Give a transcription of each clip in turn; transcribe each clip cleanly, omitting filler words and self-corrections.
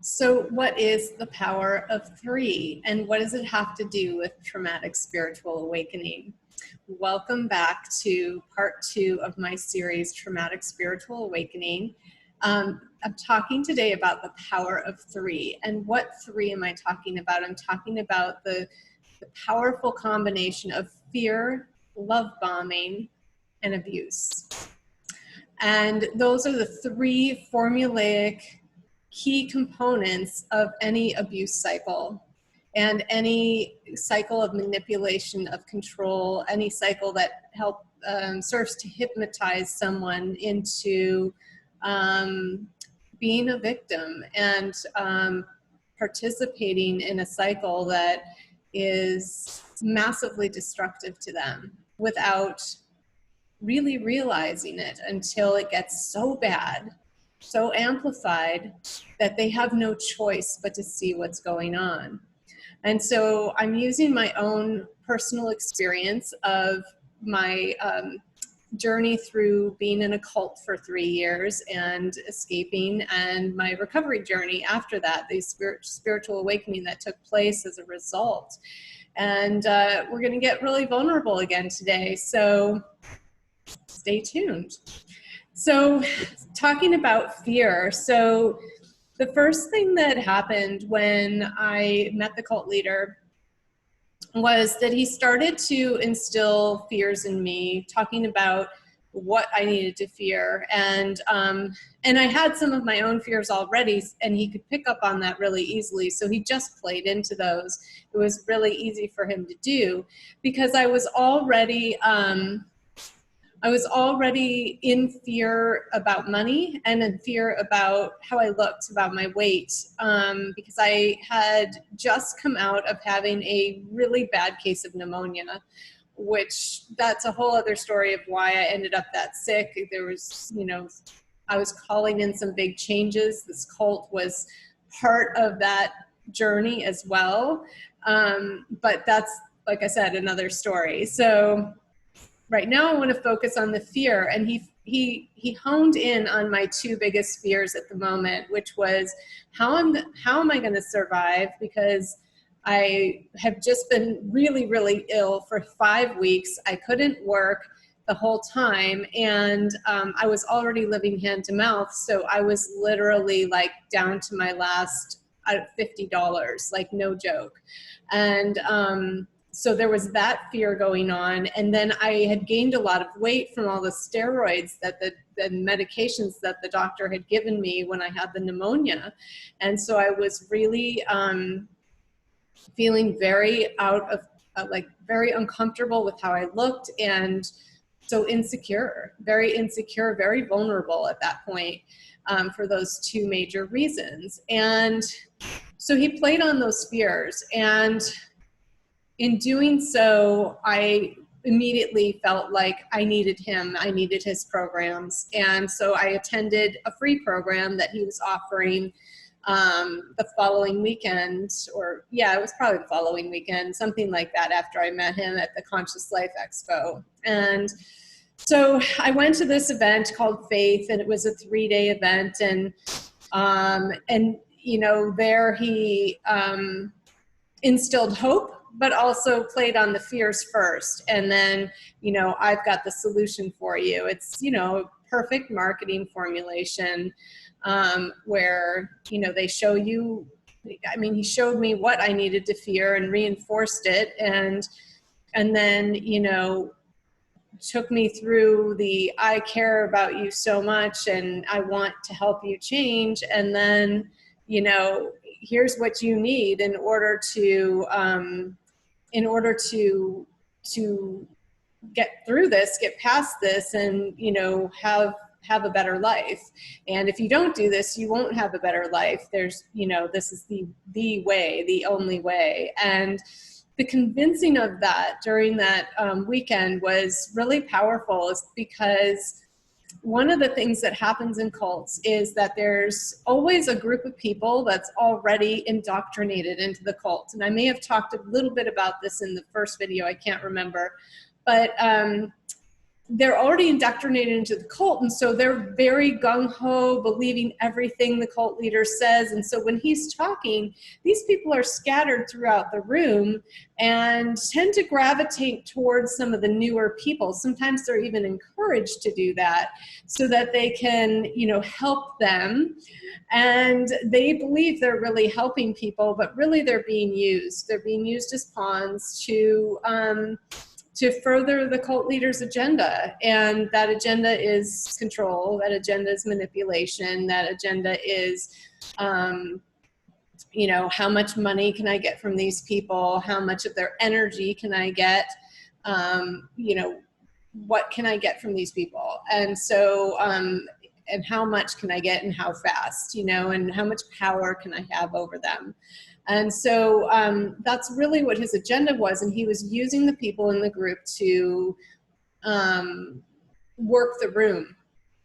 So what is the power of three, and what does it have to do with traumatic spiritual awakening? Welcome back to part 2 of my series, Traumatic Spiritual Awakening. I'm talking today about the power of three. And what three am I talking about? I'm talking about the powerful combination of fear, love bombing, and abuse. And those are the three formulaic key components of any abuse cycle and any cycle of manipulation, of control, any cycle that serves to hypnotize someone into being a victim and participating in a cycle that is massively destructive to them without really realizing it until it gets so bad, so amplified, that they have no choice but to see what's going on. And so I'm using my own personal experience of my journey through being in a cult for 3 years and escaping, and my recovery journey after that, the spiritual awakening that took place as a result. And we're going to get really vulnerable again today, so stay tuned. So talking about fear, so the first thing that happened when I met the cult leader was that he started to instill fears in me, talking about what I needed to fear. And I had some of my own fears already, and he could pick up on that really easily. So he just played into those. It was really easy for him to do because I was already in fear about money and in fear about how I looked, about my weight, because I had just come out of having a really bad case of pneumonia, which that's a whole other story of why I ended up that sick. There was, I was calling in some big changes. This cult was part of that journey as well. But that's, like I said, another story. So right now I want to focus on the fear, and he honed in on my two biggest fears at the moment, which was how am I going to survive, because I have just been really, really ill for 5 weeks. I couldn't work the whole time, and I was already living hand to mouth, so I was literally like down to my last $50, like no joke. And so there was that fear going on. And then I had gained a lot of weight from all the steroids that the medications that the doctor had given me when I had the pneumonia. And so I was really feeling very very uncomfortable with how I looked, and so insecure, very vulnerable at that point, for those two major reasons. And so he played on those fears, and in doing so, I immediately felt like I needed him. I needed his programs. And so I attended a free program that he was offering the following weekend, it was probably the following weekend, something like that, after I met him at the Conscious Life Expo. And so I went to this event called Faith, and it was a 3-day event. And there he instilled hope, but also played on the fears first. And then, I've got the solution for you. It's, perfect marketing formulation, where, they show you, he showed me what I needed to fear and reinforced it. And then, took me through the, I care about you so much and I want to help you change. And then, here's what you need in order to get through this, get past this, and have a better life. And if you don't do this, you won't have a better life. There's this is the way, the only way. And the convincing of that during that weekend was really powerful, because one of the things that happens in cults is that there's always a group of people that's already indoctrinated into the cult. And I may have talked a little bit about this in the first video, I can't remember. But they're already indoctrinated into the cult, and so they're very gung-ho, believing everything the cult leader says. And so when he's talking, these people are scattered throughout the room and tend to gravitate towards some of the newer people. Sometimes they're even encouraged to do that so that they can, you know, help them. And they believe they're really helping people, but really they're being used. They're being used as pawns to further the cult leader's agenda. And that agenda is control, that agenda is manipulation, that agenda is, you know, how much money can I get from these people? How much of their energy can I get? You know, what can I get from these people? And so, and how much can I get and how fast, you know, and how much power can I have over them? And so that's really what his agenda was. And he was using the people in the group to work the room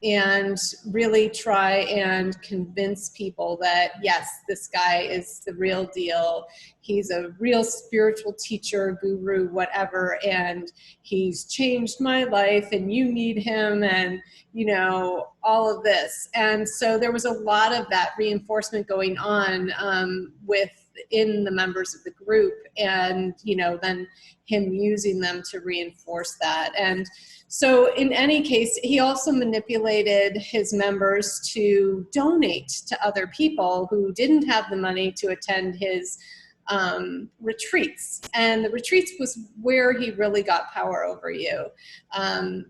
and really try and convince people that, yes, this guy is the real deal. He's a real spiritual teacher, guru, whatever, and he's changed my life and you need him, and, you know, all of this. And so there was a lot of that reinforcement going on within the members of the group, and, you know, then him using them to reinforce that. And so in any case, he also manipulated his members to donate to other people who didn't have the money to attend his retreats. And the retreats was where he really got power over you. And,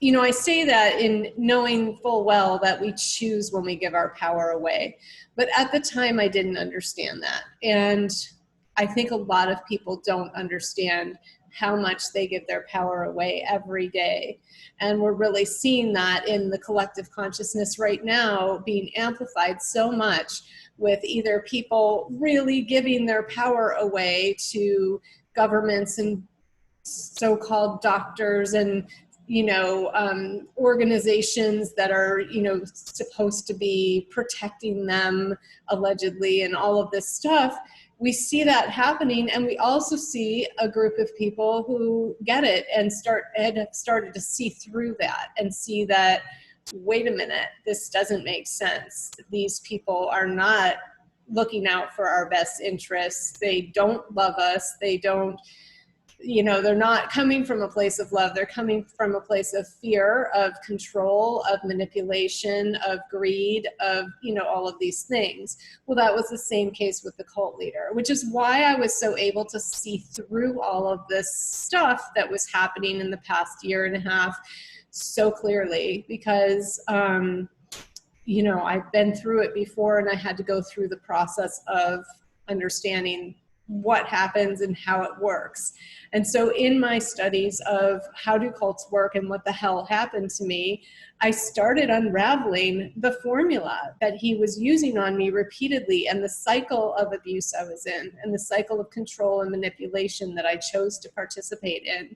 you know, I say that in knowing full well that we choose when we give our power away. But at the time, I didn't understand that. And I think a lot of people don't understand how much they give their power away every day. And we're really seeing that in the collective consciousness right now, being amplified so much with either people really giving their power away to governments and so-called doctors and, you know, organizations that are, you know, supposed to be protecting them allegedly, and all of this stuff. We see that happening, and we also see a group of people who get it and have started to see through that and see that, wait a minute, this doesn't make sense. These people are not looking out for our best interests. They don't love us. They don't, you know, they're not coming from a place of love. They're coming from a place of fear, of control, of manipulation, of greed, of, you know, all of these things. Well, that was the same case with the cult leader, which is why I was so able to see through all of this stuff that was happening in the past year and a half so clearly, because, you know, I've been through it before, and I had to go through the process of understanding what happens and how it works. And so in my studies of how do cults work and what the hell happened to me, I started unraveling the formula that he was using on me repeatedly, and the cycle of abuse I was in, and the cycle of control and manipulation that I chose to participate in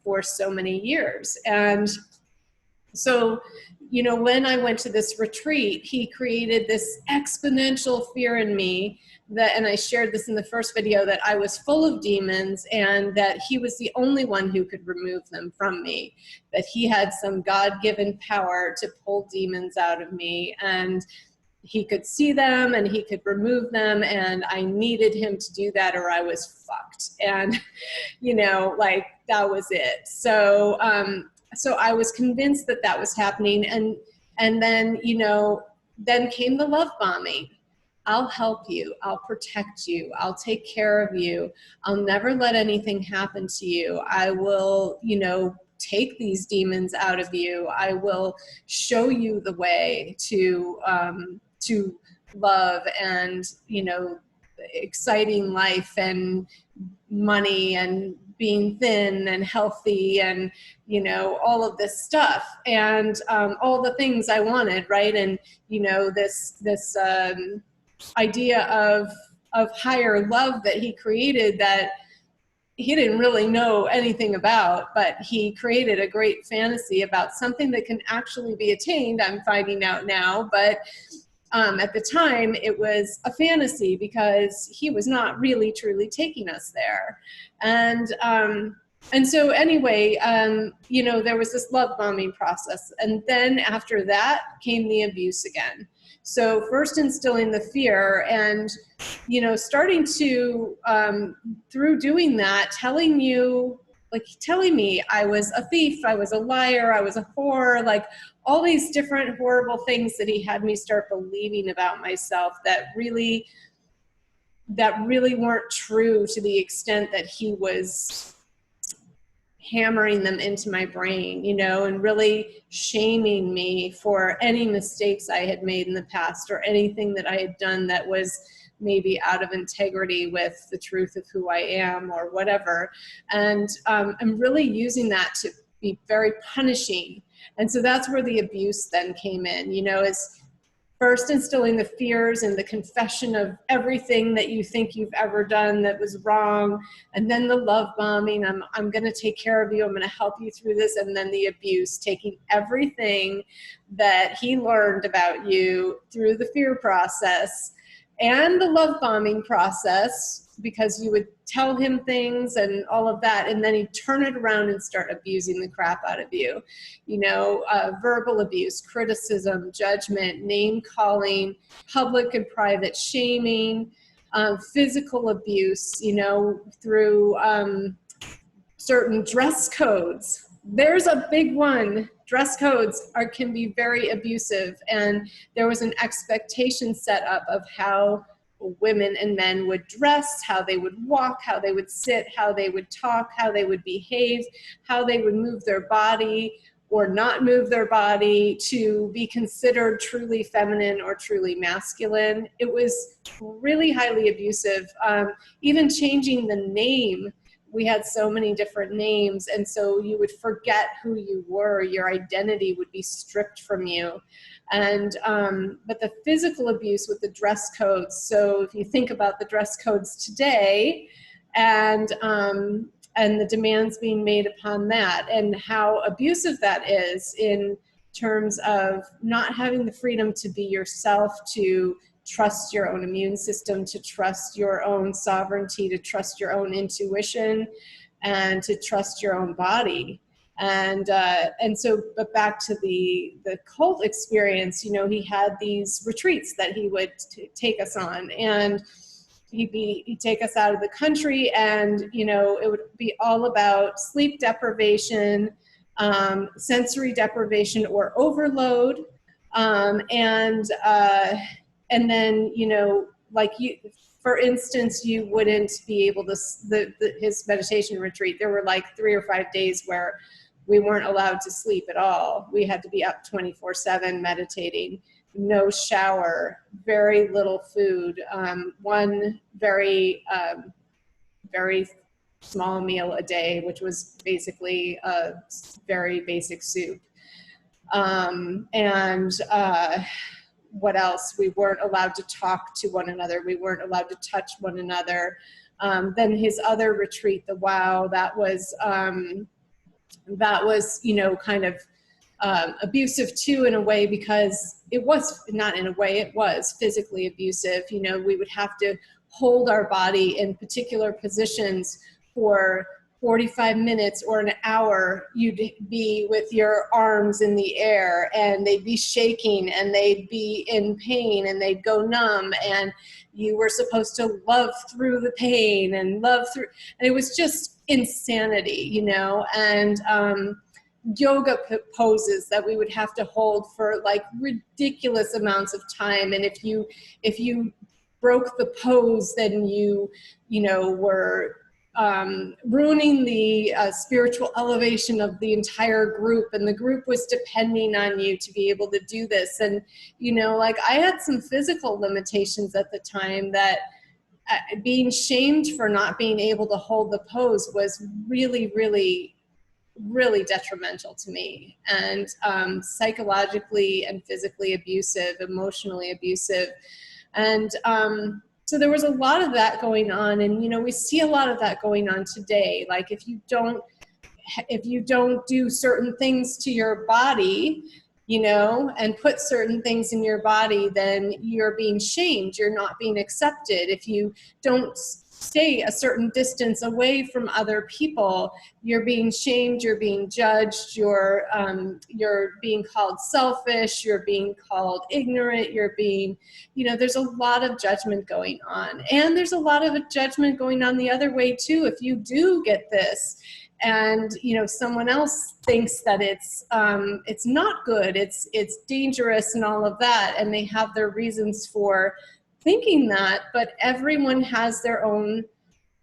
for so many years. And so, you know, when I went to this retreat, he created this exponential fear in me that, and I shared this in the first video, that I was full of demons and that he was the only one who could remove them from me, that he had some God-given power to pull demons out of me, and he could see them and he could remove them, and I needed him to do that or I was fucked. And, you know, like, that was it. So, so I was convinced that that was happening. And then, you know, then came the love bombing. I'll help you. I'll protect you. I'll take care of you. I'll never let anything happen to you. I will, you know, take these demons out of you. I will show you the way to love and, you know, exciting life and money and being thin and healthy and, you know, all of this stuff and all the things I wanted, right? And, you know, this idea of higher love that he created that he didn't really know anything about, but he created a great fantasy about something that can actually be attained, I'm finding out now, but at the time it was a fantasy because he was not really truly taking us there. And And so anyway, you know, there was this love bombing process. And then after that came the abuse again. So first instilling the fear and, you know, starting to, through doing that, telling me I was a thief, I was a liar, I was a whore, like all these different horrible things that he had me start believing about myself that really weren't true, to the extent that he was hammering them into my brain, you know, and really shaming me for any mistakes I had made in the past or anything that I had done that was maybe out of integrity with the truth of who I am or whatever. And I'm really using that to be very punishing. And so that's where the abuse then came in, you know, is first instilling the fears and the confession of everything that you think you've ever done that was wrong, and then the love bombing, I'm going to take care of you, I'm going to help you through this, and then the abuse, taking everything that he learned about you through the fear process and the love bombing process, because you would tell him things and all of that, and then he'd turn it around and start abusing the crap out of you. You know, verbal abuse, criticism, judgment, name calling, public and private shaming, physical abuse, you know, through certain dress codes. There's a big one. Dress codes can be very abusive, and there was an expectation set up of how women and men would dress, how they would walk, how they would sit, how they would talk, how they would behave, how they would move their body or not move their body to be considered truly feminine or truly masculine. It was really highly abusive. Even changing the name, we had so many different names, and so you would forget who you were. Your identity would be stripped from you. And but the physical abuse with the dress codes, so if you think about the dress codes today and the demands being made upon that, and how abusive that is in terms of not having the freedom to be yourself, to trust your own immune system, to trust your own sovereignty, to trust your own intuition, and to trust your own body. And so, but back to the cult experience, you know, he had these retreats that he would take us on, and he'd take us out of the country, and, you know, it would be all about sleep deprivation, sensory deprivation or overload, and then, you know, like you, for instance, you wouldn't be able to, his meditation retreat, there were like 3 or 5 days where we weren't allowed to sleep at all. We had to be up 24/7 meditating, no shower, very little food, one very small meal a day, which was basically a very basic soup. What else? We weren't allowed to talk to one another. We weren't allowed to touch one another. Then his other retreat, the WOW, that was, you know, kind of abusive too, in a way, because it was not in a way, it was physically abusive. You know, we would have to hold our body in particular positions for 45 minutes or an hour. You'd be with your arms in the air, and they'd be shaking, and they'd be in pain, and they'd go numb, and you were supposed to love through the pain and love through, and it was just insanity, you know. And yoga poses that we would have to hold for like ridiculous amounts of time, and if you broke the pose, then you know, were ruining the spiritual elevation of the entire group, and the group was depending on you to be able to do this. And, you know, like I had some physical limitations at the time that being shamed for not being able to hold the pose was really, really, really detrimental to me, and psychologically and physically abusive, emotionally abusive. And so there was a lot of that going on, and, you know, we see a lot of that going on today. Like if you don't do certain things to your body, you know, and put certain things in your body, then you're being shamed, you're not being accepted. If you don't stay a certain distance away from other people. You're being shamed, you're being judged, you're being called selfish, you're being called ignorant, you're being, you know, there's a lot of judgment going on. And there's a lot of judgment going on the other way too. If you do get this, and you know someone else thinks that it's not good, it's dangerous and all of that, and they have their reasons for thinking that, but everyone has their own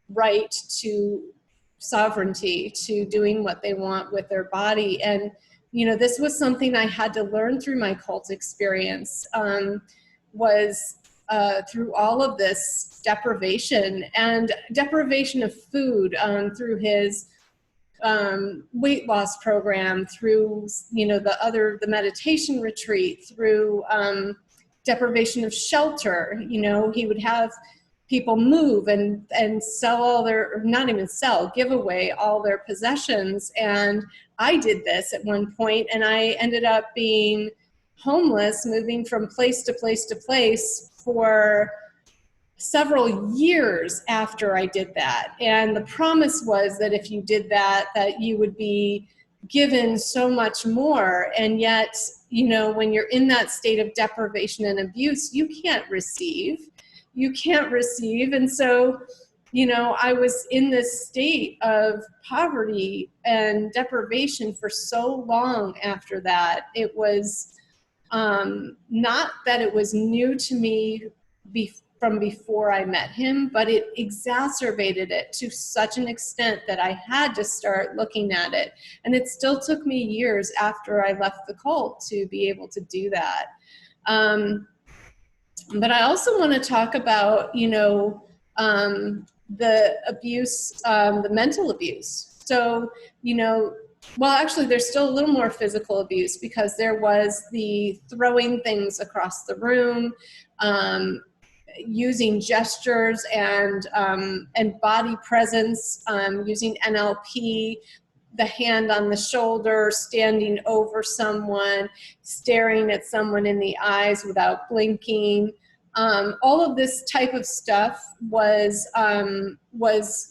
right to sovereignty, to doing what they want with their body. And you know, this was something I had to learn through my cult experience, through all of this deprivation of food, through his weight loss program, through, you know, the meditation retreat, through deprivation of shelter. You know, he would have people move and sell all their, or not even sell, give away all their possessions. And I did this at one point, and I ended up being homeless, moving from place to place to place for several years after I did that. And the promise was that if you did that, that you would be given so much more. And yet, you know, when you're in that state of deprivation and abuse, you can't receive. You can't receive. And so, you know, I was in this state of poverty and deprivation for so long after that. It was not that it was new to me from before I met him, but it exacerbated it to such an extent that I had to start looking at it. And it still took me years after I left the cult to be able to do that. But I also want to talk about, you know, the abuse, the mental abuse. So, you know, well, actually, there's still a little more physical abuse, because there was the throwing things across the room, using gestures and body presence, using NLP, the hand on the shoulder, standing over someone, staring at someone in the eyes without blinking. All of this type of stuff was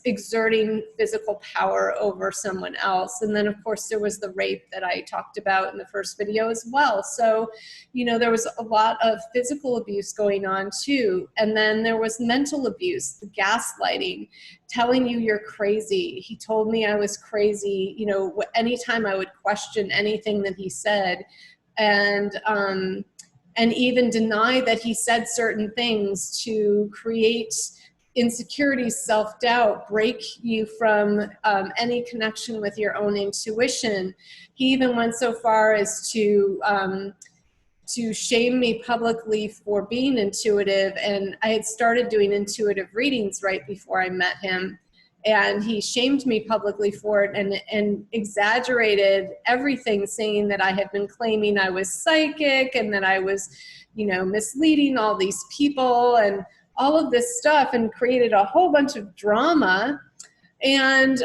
exerting physical power over someone else. And then, of course, there was the rape that I talked about in the first video as well. So, you know, there was a lot of physical abuse going on too. And then there was mental abuse, the gaslighting, telling you you're crazy. He told me I was crazy, you know, anytime I would question anything that he said. And even deny that he said certain things to create insecurities, self-doubt, break you from any connection with your own intuition. He even went so far as to shame me publicly for being intuitive. And I had started doing intuitive readings right before I met him. And he shamed me publicly for it and exaggerated everything, saying that I had been claiming I was psychic and that I was, you know, misleading all these people and all of this stuff, and created a whole bunch of drama. And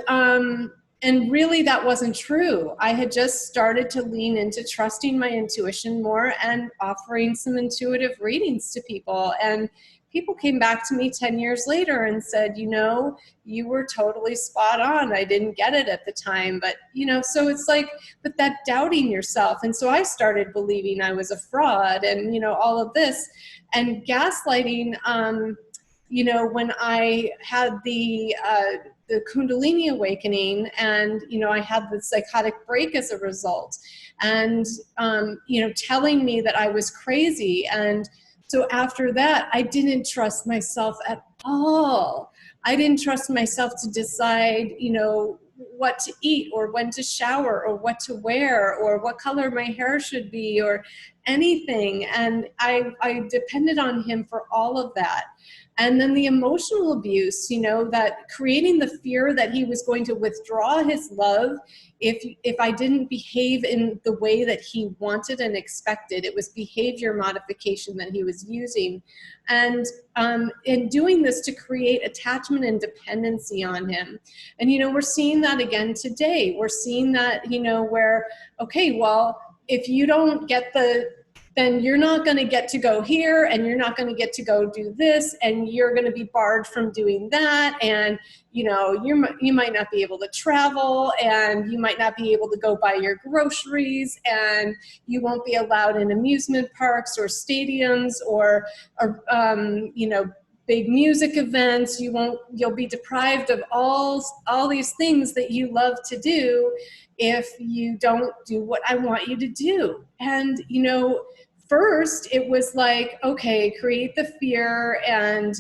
really that wasn't true. I had just started to lean into trusting my intuition more and offering some intuitive readings to people. And people came back to me 10 years later and said, you know, you were totally spot on. I didn't get it at the time. But, you know, so it's like, but that doubting yourself. And so I started believing I was a fraud and, you know, all of this. And gaslighting, you know, when I had the Kundalini awakening, and, you know, I had the psychotic break as a result, and, you know, telling me that I was crazy. And so after that, I didn't trust myself at all. I didn't trust myself to decide, you know, what to eat or when to shower or what to wear or what color my hair should be or anything. And I depended on him for all of that. And then the emotional abuse, you know, that creating the fear that he was going to withdraw his love if I didn't behave in the way that he wanted and expected. It was behavior modification that he was using. And in doing this to create attachment and dependency on him. And, you know, we're seeing that again today. We're seeing that, you know, where, okay, well, if you don't get the then you're not going to get to go here, and you're not going to get to go do this, and you're going to be barred from doing that, and you know, you might not be able to travel, and you might not be able to go buy your groceries, and you won't be allowed in amusement parks or stadiums or you know, big music events. You'll be deprived of all these things that you love to do if you don't do what I want you to do. And, you know, first it was like, okay, create the fear and,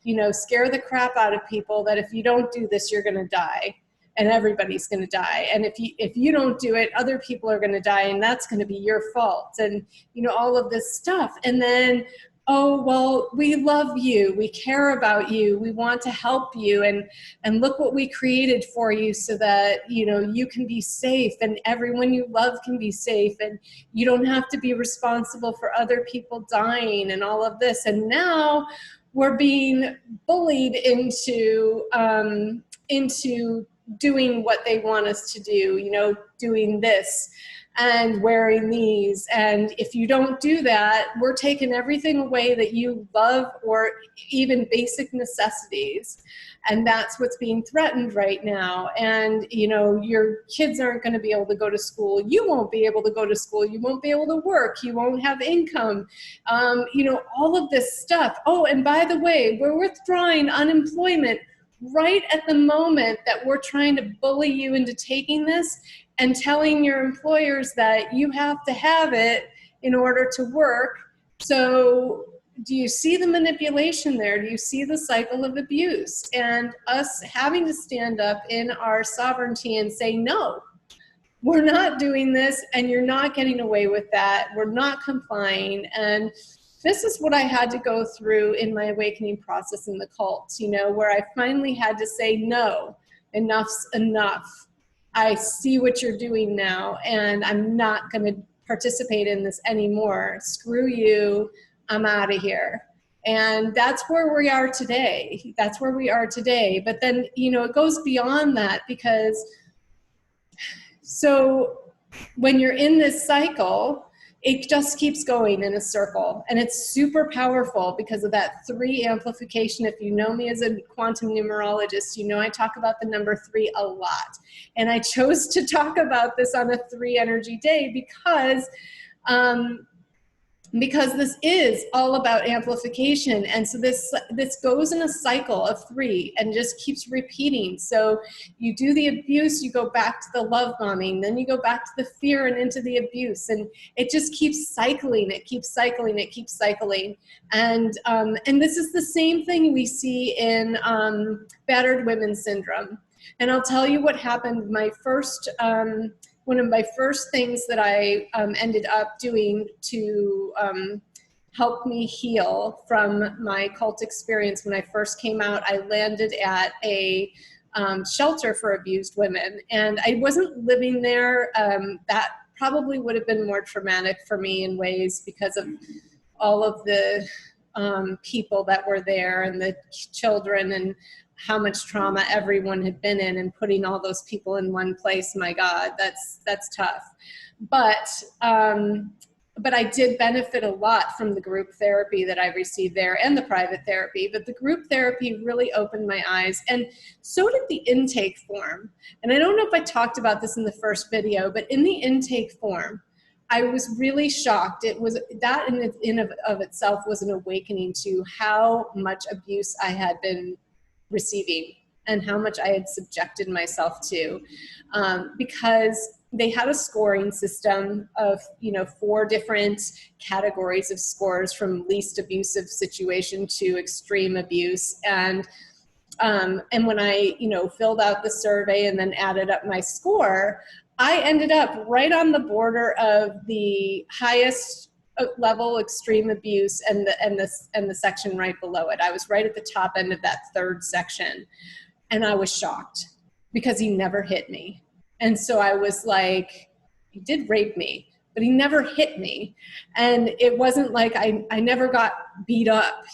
you know, scare the crap out of people that if you don't do this, you're going to die, and everybody's going to die. And if you don't do it, other people are going to die, and that's going to be your fault. And, you know, all of this stuff. And then, oh, well, we love you, we care about you, we want to help you, and look what we created for you so that, you know, you can be safe and everyone you love can be safe, and you don't have to be responsible for other people dying and all of this. And now we're being bullied into doing what they want us to do, you know, doing this and wearing these. And if you don't do that, we're taking everything away that you love, or even basic necessities. And that's what's being threatened right now. And, you know, your kids aren't going to be able to go to school. You won't be able to go to school. You won't be able to work. You won't have income. You know, all of this stuff. Oh, and by the way, we're withdrawing unemployment right at the moment that we're trying to bully you into taking this, and telling your employers that you have to have it in order to work. So do you see the manipulation there? Do you see the cycle of abuse? And us having to stand up in our sovereignty and say, no, we're not doing this, and you're not getting away with that. We're not complying. And this is what I had to go through in my awakening process in the cult, you know, where I finally had to say, no, enough's enough. I see what you're doing now, and I'm not going to participate in this anymore. Screw you. I'm out of here. And that's where we are today. That's where we are today. But then, you know, it goes beyond that, because so when you're in this cycle, it just keeps going in a circle, and it's super powerful because of that 3 amplification. If you know me as a quantum numerologist, you know I talk about the number 3 a lot. And I chose to talk about this on a 3 energy day because this is all about amplification. And so this goes in a cycle of 3 and just keeps repeating. So you do the abuse, you go back to the love bombing, then you go back to the fear and into the abuse, and it just keeps cycling. It keeps cycling. It keeps cycling. And this is the same thing we see in battered women syndrome. And I'll tell you what happened. One of my first things that I ended up doing to help me heal from my cult experience when I first came out, I landed at a shelter for abused women. And I wasn't living there. That probably would have been more traumatic for me in ways because of all of the people that were there and the children and how much trauma everyone had been in, and putting all those people in one place. My God, that's tough. But I did benefit a lot from the group therapy that I received there and the private therapy. But the group therapy really opened my eyes, and so did the intake form. And I don't know if I talked about this in the first video, but in the intake form, I was really shocked. It was that in of itself was an awakening to how much abuse I had been receiving and how much I had subjected myself to, because they had a scoring system of, 4 different categories of scores, from least abusive situation to extreme abuse. And when I, filled out the survey and then added up my score, I ended up right on the border of the highest level extreme abuse and the section right below it. I was right at the top end of that 3rd section, and I was shocked because he never hit me. And so I was like, he did rape me, but he never hit me. And it wasn't like I never got beat up,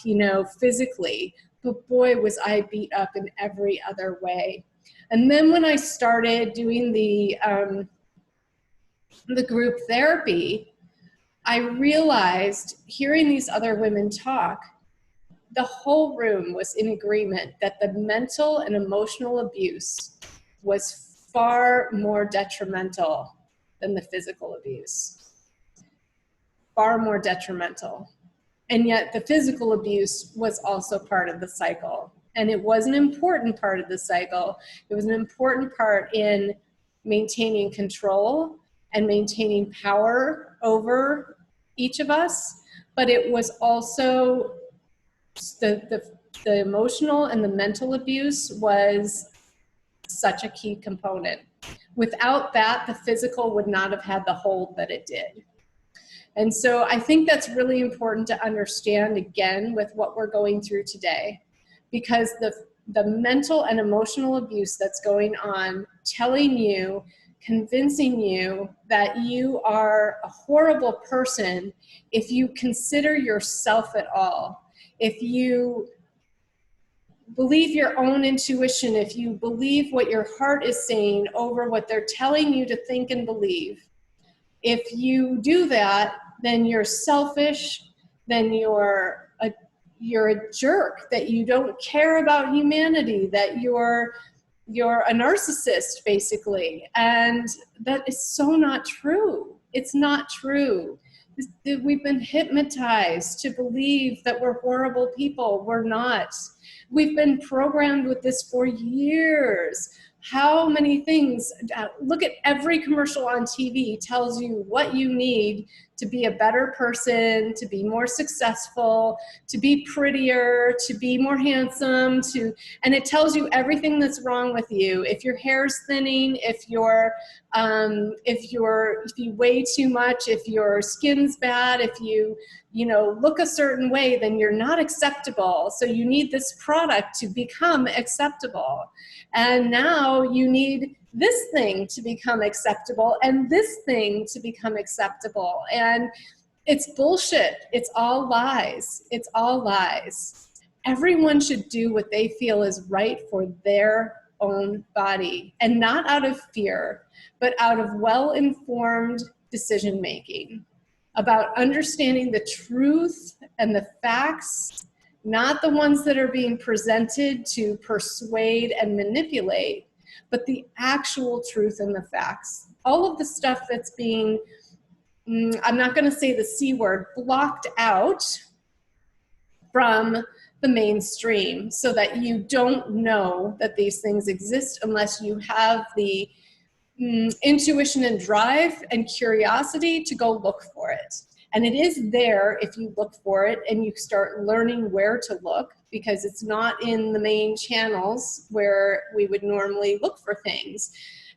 physically, but boy, was I beat up in every other way. And then when I started doing the group therapy, I realized, hearing these other women talk, the whole room was in agreement that the mental and emotional abuse was far more detrimental than the physical abuse. Far more detrimental. And yet the physical abuse was also part of the cycle. And it was an important part of the cycle. It was an important part in maintaining control and maintaining power over each of us. But it was also the emotional and the mental abuse was such a key component. Without that, the physical would not have had the hold that it did. And so I think that's really important to understand, again, with what we're going through today, because the mental and emotional abuse that's going on, telling you, convincing you that you are a horrible person if you consider yourself at all, if you believe your own intuition, if you believe what your heart is saying over what they're telling you to think and believe. If you do that, then you're selfish, then you're a jerk, that you don't care about humanity, that you're a narcissist, basically. And that is so not true. It's not true. We've been hypnotized to believe that we're horrible people. We're not. We've been programmed with this for years. How many things, look at every commercial on TV tells you what you need to be a better person, to be more successful, to be prettier, to be more handsome, and it tells you everything that's wrong with you. If your hair's thinning, if you weigh too much, if your skin's bad, if you look a certain way, then you're not acceptable. So you need this product to become acceptable. And now you need this thing to become acceptable and this thing to become acceptable. And it's bullshit. It's all lies. It's all lies. Everyone should do what they feel is right for their own body, and not out of fear, but out of well-informed decision-making about understanding the truth and the facts, not the ones that are being presented to persuade and manipulate, but the actual truth and the facts. All of the stuff that's being, I'm not going to say the C word, blocked out from the mainstream, so that you don't know that these things exist unless you have the intuition and drive and curiosity to go look for it. And it is there if you look for it and you start learning where to look, because it's not in the main channels where we would normally look for things.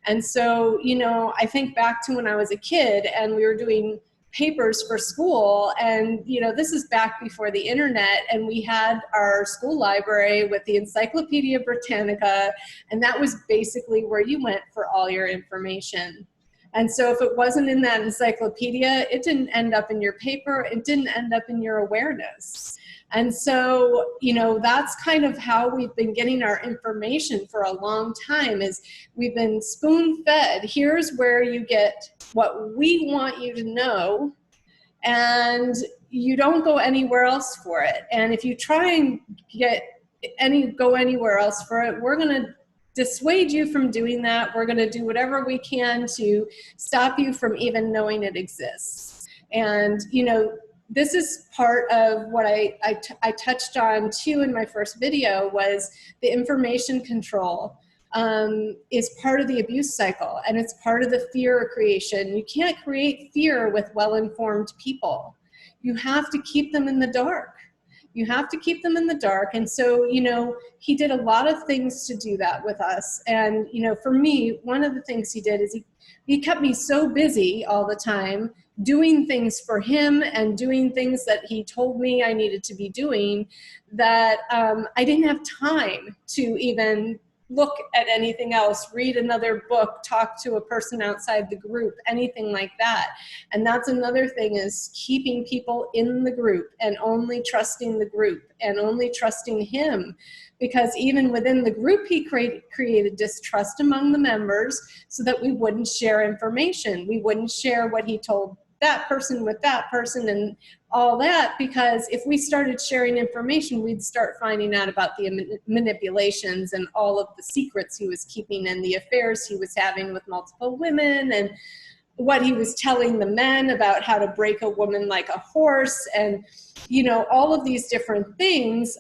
And so, I think back to when I was a kid and we were doing papers for school, and this is back before the internet, and we had our school library with the Encyclopedia Britannica, and that was basically where you went for all your information. And so if it wasn't in that encyclopedia, it didn't end up in your paper, it didn't end up in your awareness. And so, that's kind of how we've been getting our information for a long time, is we've been spoon-fed. Here's where you get what we want you to know, and you don't go anywhere else for it. And if you try and go anywhere else for it, we're going to dissuade you from doing that. We're going to do whatever we can to stop you from even knowing it exists. And, this is part of what I touched on too in my first video, was the information control is part of the abuse cycle, and it's part of the fear creation. You can't create fear with well-informed people. You have to keep them in the dark. You have to keep them in the dark. And so, he did a lot of things to do that with us. And, for me, one of the things he did is he kept me so busy all the time doing things for him and doing things that he told me I needed to be doing, that I didn't have time to even look at anything else, read another book, talk to a person outside the group, anything like that. And that's another thing, is keeping people in the group and only trusting the group and only trusting him. Because even within the group, he created distrust among the members so that we wouldn't share information. We wouldn't share what he told that person with that person and all that, because if we started sharing information, we'd start finding out about the manipulations and all of the secrets he was keeping and the affairs he was having with multiple women and what he was telling the men about how to break a woman like a horse, and you know, all of these different things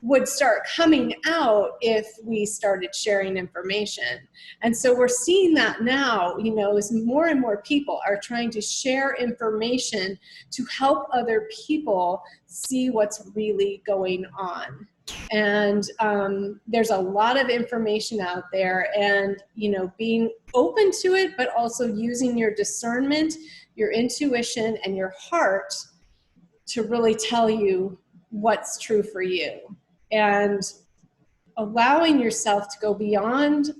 would start coming out if we started sharing information. And so we're seeing that now, you know, as more and more people are trying to share information to help other people see what's really going on. And there's a lot of information out there, and you know, being open to it, but also using your discernment, your intuition, and your heart to really tell you what's true for you, and allowing yourself to go beyond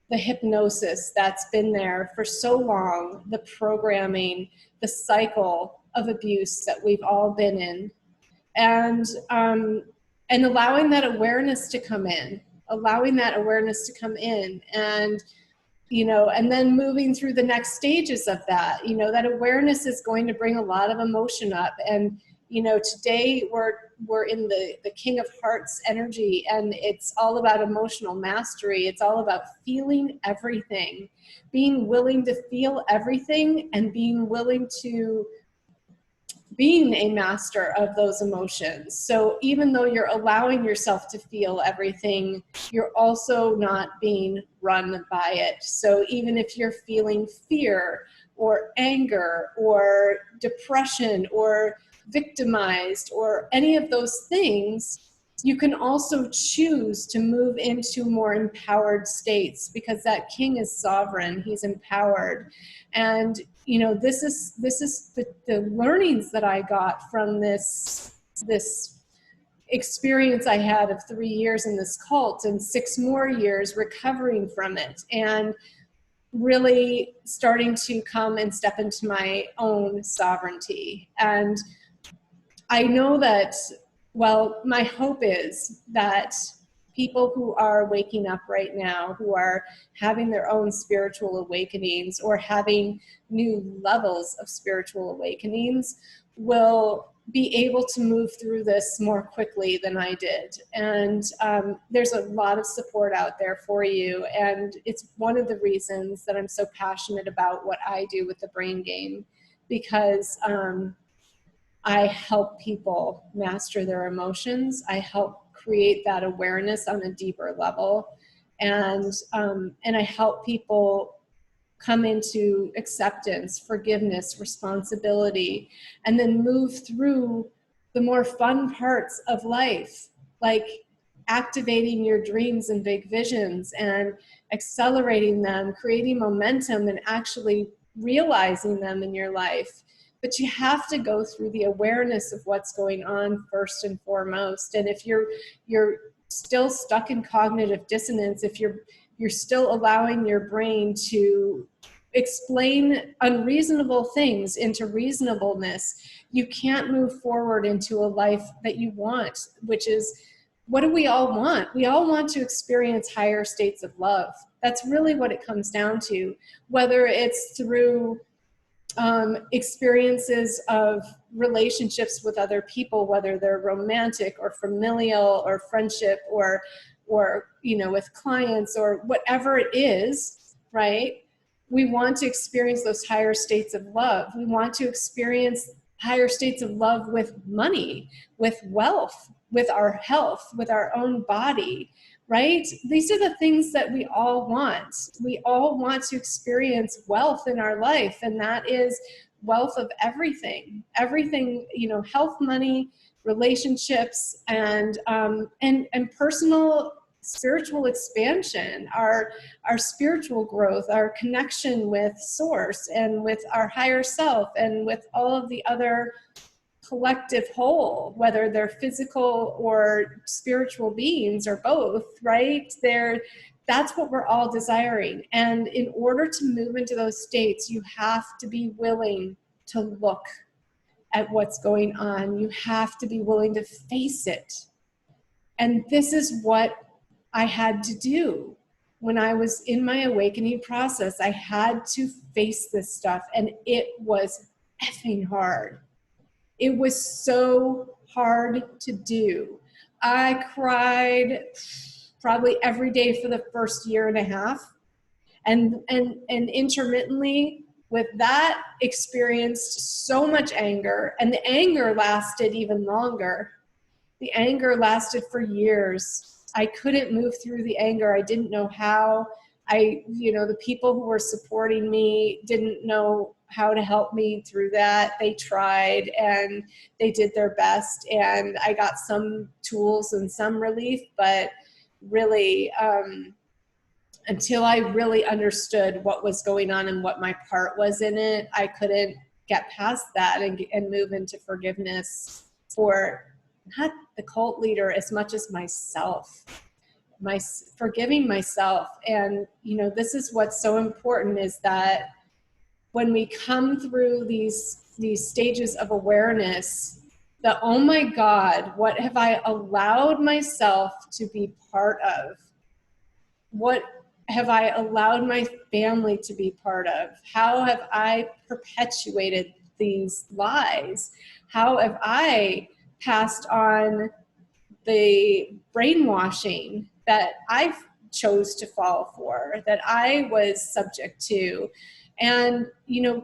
the hypnosis that's been there for so long, the programming, the cycle of abuse that we've all been in, and allowing that awareness to come in, and you know, and then moving through the next stages of that. You know, that awareness is going to bring a lot of emotion up, and you know, today we're in the King of Hearts energy, and it's all about emotional mastery. It's all about feeling everything, being willing to feel everything, and being willing to being a master of those emotions. So even though you're allowing yourself to feel everything, you're also not being run by it. So even if you're feeling fear or anger or depression or victimized or any of those things, you can also choose to move into more empowered states, because that king is sovereign, he's empowered. And you know, this is the learnings that I got from this experience I had of 3 years in this cult and 6 more years recovering from it, and really starting to come and step into my own sovereignty. And I know that, well, my hope is that people who are waking up right now, who are having their own spiritual awakenings or having new levels of spiritual awakenings, will be able to move through this more quickly than I did. And there's a lot of support out there for you. And it's one of the reasons that I'm so passionate about what I do with the Brain Game, because I help people master their emotions. I help create that awareness on a deeper level, and I help people come into acceptance, forgiveness, responsibility, and then move through the more fun parts of life, like activating your dreams and big visions and accelerating them, creating momentum, and actually realizing them in your life. But you have to go through the awareness of what's going on first and foremost. And if you're still stuck in cognitive dissonance, if you're still allowing your brain to explain unreasonable things into reasonableness, you can't move forward into a life that you want, which is, what do we all want? We all want to experience higher states of love. That's really what it comes down to, whether it's through experiences of relationships with other people, whether they're romantic or familial or friendship or you know, with clients or whatever it is, right? We want to experience those higher states of love. We want to experience higher states of love with money, with wealth, with our health, with our own body, right? These are the things that we all want. We all want to experience wealth in our life, and that is wealth of everything, you know, health, money, relationships, and personal spiritual expansion, our spiritual growth, our connection with source and with our higher self and with all of the other collective whole, whether they're physical or spiritual beings or both, right? That's what we're all desiring. And in order to move into those states, you have to be willing to look at what's going on. You have to be willing to face it. And this is what I had to do. when I was in my awakening process, I had to face this stuff, and it was effing hard. It was so hard to do. I cried probably every day for the first year and a half, and intermittently with that experienced so much anger, and the anger lasted even longer. The anger lasted for years. I couldn't move through the anger. I didn't know how. The people who were supporting me didn't know how to help me through that. They tried and they did their best, and I got some tools and some relief, but really, until I really understood what was going on and what my part was in it, I couldn't get past that and move into forgiveness for not the cult leader as much as myself, forgiving myself. And, this is what's so important, is that when we come through these stages of awareness, oh my God, what have I allowed myself to be part of? What have I allowed my family to be part of? How have I perpetuated these lies? How have I passed on the brainwashing that I chose to fall for, that I was subject to? And,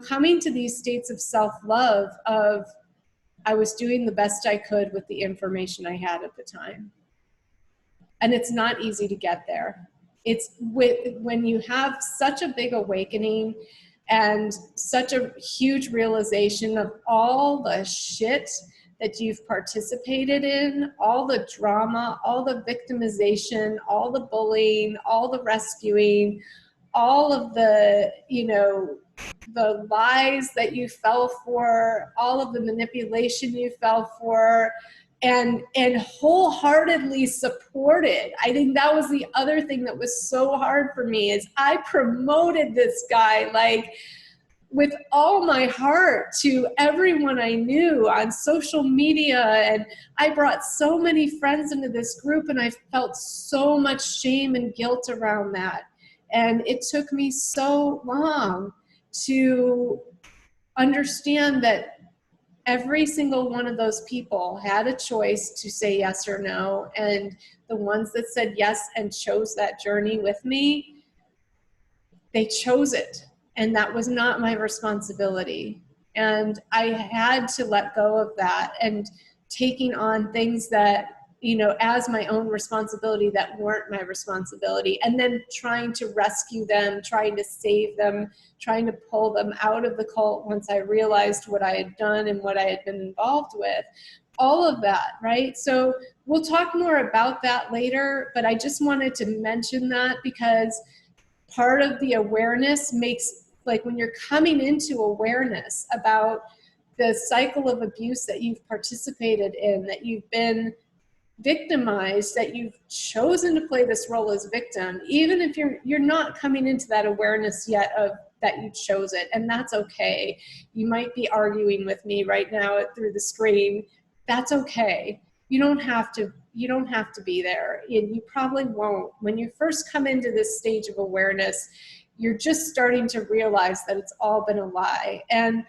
coming to these states of self-love of, I was doing the best I could with the information I had at the time. And it's not easy to get there. It's when you have such a big awakening and such a huge realization of all the shit that you've participated in, all the drama, all the victimization, all the bullying, all the rescuing, all of the, the lies that you fell for, all of the manipulation you fell for, and wholeheartedly supported. I think that was the other thing that was so hard for me, is I promoted this guy like with all my heart to everyone I knew on social media, and I brought so many friends into this group, and I felt so much shame and guilt around that. And it took me so long to understand that every single one of those people had a choice to say yes or no. And the ones that said yes and chose that journey with me, they chose it. And that was not my responsibility. And I had to let go of that, and taking on things that, as my own responsibility that weren't my responsibility, and then trying to rescue them, trying to save them, trying to pull them out of the cult once I realized what I had done and what I had been involved with. All of that, right? So we'll talk more about that later, but I just wanted to mention that because part of the awareness makes, like, when you're coming into awareness about the cycle of abuse that you've participated in, that you've been victimized, that you've chosen to play this role as victim, even if you're not coming into that awareness yet of that you chose it, and that's okay. You might be arguing with me right now through the screen. That's okay. You don't have to be there. You probably won't. When you first come into this stage of awareness, you're just starting to realize that it's all been a lie. And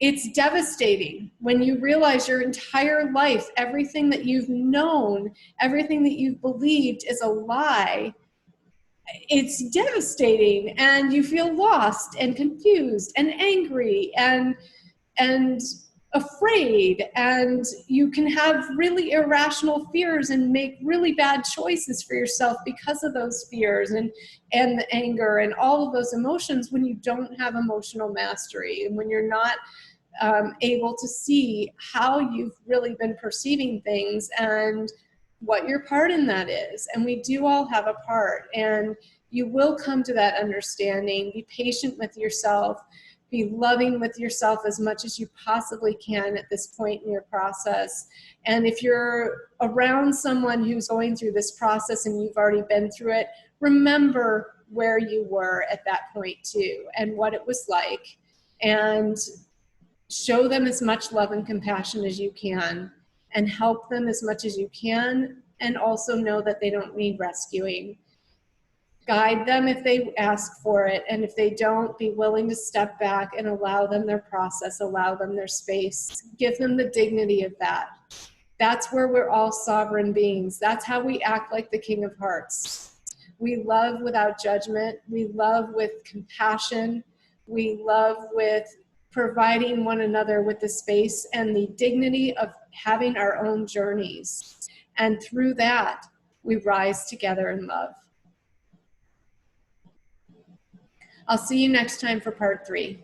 it's devastating when you realize your entire life, everything that you've known, everything that you've believed is a lie. It's devastating, and you feel lost and confused and angry and afraid, and you can have really irrational fears and make really bad choices for yourself because of those fears and the anger and all of those emotions, when you don't have emotional mastery, and when you're not able to see how you've really been perceiving things and what your part in that is. And we do all have a part, and you will come to that understanding. Be patient with yourself. Be loving with yourself as much as you possibly can at this point in your process. And if you're around someone who's going through this process and you've already been through it, remember where you were at that point too, and what it was like, and show them as much love and compassion as you can, and help them as much as you can, and also know that they don't need rescuing. Guide them if they ask for it, and if they don't, be willing to step back and allow them their process, allow them their space, give them the dignity of that. That's where we're all sovereign beings. That's how we act like the King of Hearts. We love without judgment. We love with compassion. We love with providing one another with the space and the dignity of having our own journeys. And through that, we rise together in love. I'll see you next time for part 3.